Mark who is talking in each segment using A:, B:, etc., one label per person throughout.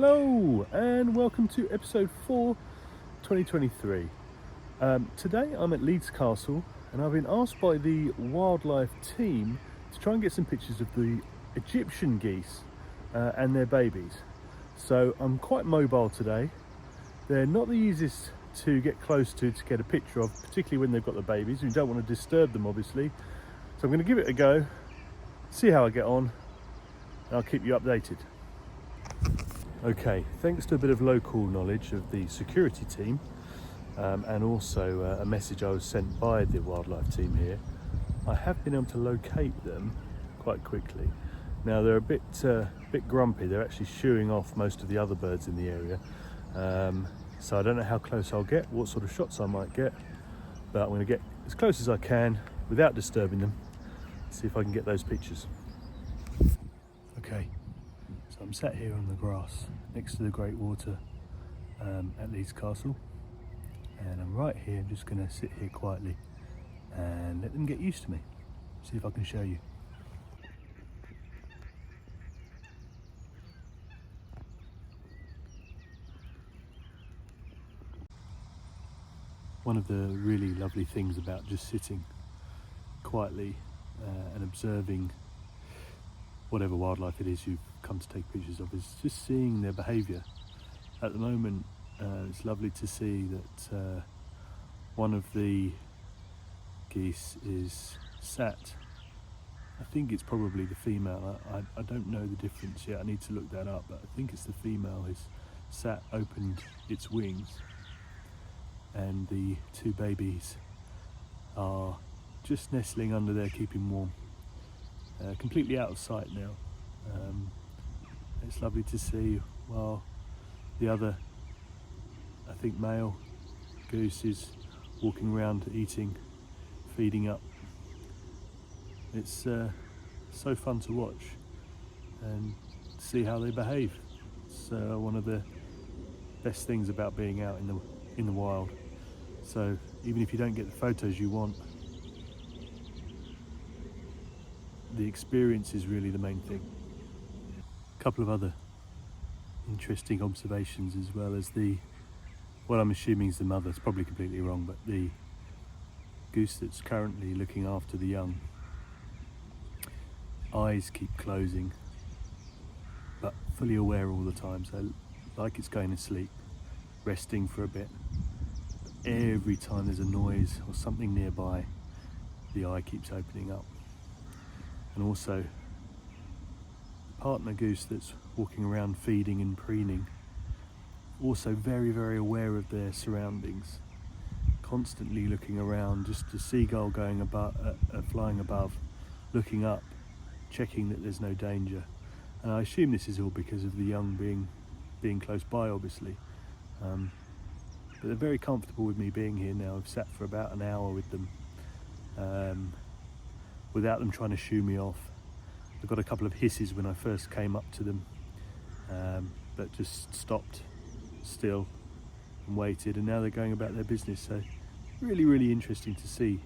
A: Hello and welcome to episode 4, 2023. Today I'm at Leeds Castle and I've been asked by the wildlife team to try and get some pictures of the Egyptian geese and their babies. So I'm quite mobile today. They're not the easiest to get close to get a picture of, particularly when they've got the babies. You don't want to disturb them, obviously. So I'm going to give it a go, see how I get on, and I'll keep you updated. Okay, thanks to a bit of local knowledge of the security team and also a message I was sent by the wildlife team here, I have been able to locate them quite quickly. Now they're a bit grumpy. They're actually shooing off most of the other birds in the area. So I don't know how close I'll get, what sort of shots I might get, but I'm going to get as close as I can without disturbing them, see if I can get those pictures. Okay. So I'm sat here on the grass next to the Great Water at Leeds Castle, and I'm right here. I'm just going to sit here quietly and let them get used to me. See if I can show you. One of the really lovely things about just sitting quietly and observing whatever wildlife it is you've come to take pictures of is just seeing their behaviour. At the moment it's lovely to see that one of the geese is sat. I think it's probably the female. I don't know the difference yet, I need to look that up, but I think it's the female who's sat, opened its wings, and the two babies are just nestling under there, keeping warm. Completely out of sight now. It's lovely to see while the other, I think male goose, is walking around eating, feeding up. It's so fun to watch and see how they behave. It's one of the best things about being out in the wild. So even if you don't get the photos you want, the experience is really the main thing. A couple of other interesting observations, as well as what I'm assuming is the mother. It's probably completely wrong, but the goose that's currently looking after the young, eyes keep closing, but fully aware all the time, so like it's going to sleep, resting for a bit. Every time there's a noise or something nearby, the eye keeps opening up. And also the partner goose that's walking around feeding and preening, also very, very aware of their surroundings, constantly looking around. Just a seagull going above, flying above, looking up, checking that there's no danger. And I assume this is all because of the young being close by, obviously. But they're very comfortable with me being here now. I've sat for about an hour with them without them trying to shoo me off. I got a couple of hisses when I first came up to them, but just stopped still and waited, and now they're going about their business. So really, really interesting to see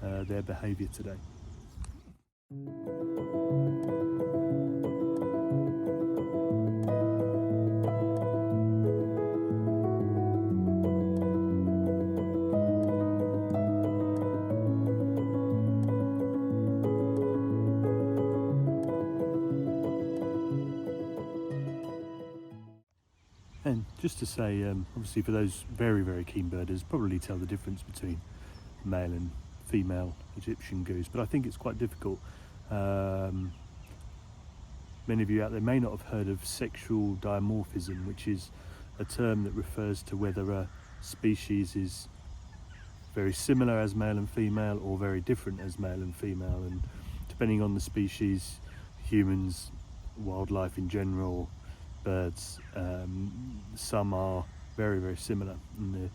A: their behaviour today. And just to say, obviously for those very, very keen birders, probably tell the difference between male and female Egyptian goose, but I think it's quite difficult. Many of you out there may not have heard of sexual dimorphism, which is a term that refers to whether a species is very similar as male and female or very different as male and female, and depending on the species, humans, wildlife in general, birds, some are very, very similar, and the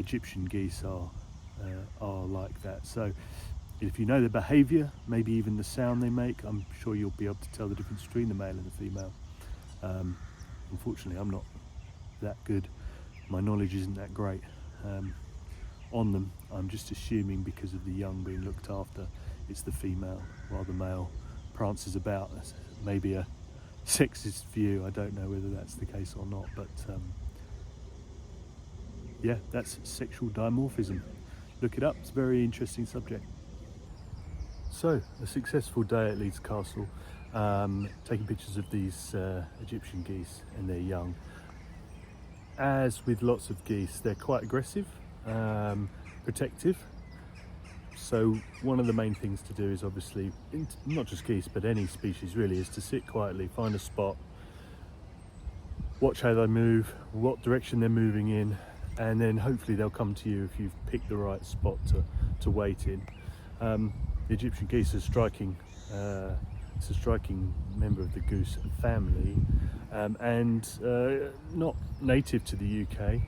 A: Egyptian geese are like that. So if you know their behaviour, maybe even the sound they make, I'm sure you'll be able to tell the difference between the male and the female. Unfortunately, I'm not that good. My knowledge isn't that great on them. I'm just assuming because of the young being looked after, it's the female, while the male prances about. Maybe a sexist view. I don't know whether that's the case or not, but yeah, that's sexual dimorphism. Look it up, it's a very interesting subject. So, a successful day at Leeds Castle, taking pictures of these Egyptian geese and their young. As with lots of geese, they're quite aggressive, protective. So one of the main things to do is obviously, not just geese, but any species really, is to sit quietly, find a spot, watch how they move, what direction they're moving in, and then hopefully they'll come to you if you've picked the right spot to wait in. The Egyptian geese are striking. It's a striking member of the goose family, and not native to the UK.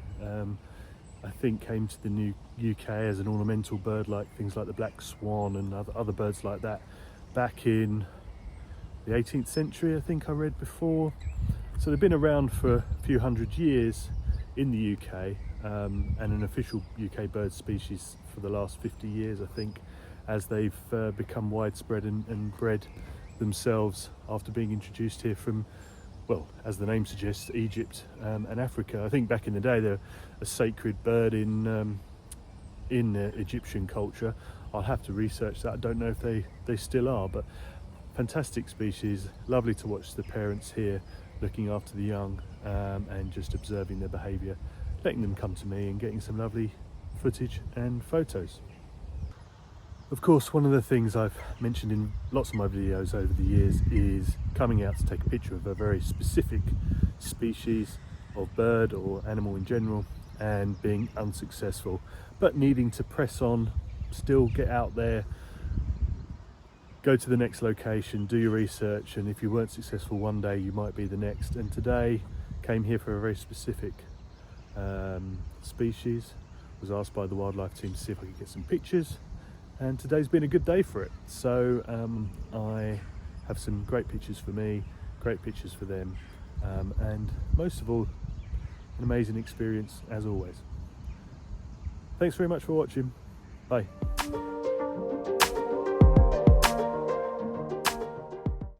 A: I think came to the new UK as an ornamental bird, like things like the black swan and other birds like that, back in the 18th century, I think I read before. So they've been around for a few hundred years in the UK, and an official UK bird species for the last 50 years, I think, as they've become widespread and bred themselves after being introduced here from, well, as the name suggests, Egypt and Africa. I think back in the day they're a sacred bird in Egyptian culture. I'll have to research that. I don't know if they still are, but fantastic species. Lovely to watch the parents here looking after the young, and just observing their behaviour, letting them come to me and getting some lovely footage and photos. Of course, one of the things I've mentioned in lots of my videos over the years is coming out to take a picture of a very specific species of bird or animal in general and being unsuccessful, but needing to press on, still get out there, go to the next location, do your research, and if you weren't successful one day, you might be the next. And today, came here for a very specific species. Was asked by the wildlife team to see if I could get some pictures, and today's been a good day for it. So I have some great pictures for me, great pictures for them, and most of all, an amazing experience as always. Thanks very much for watching. Bye.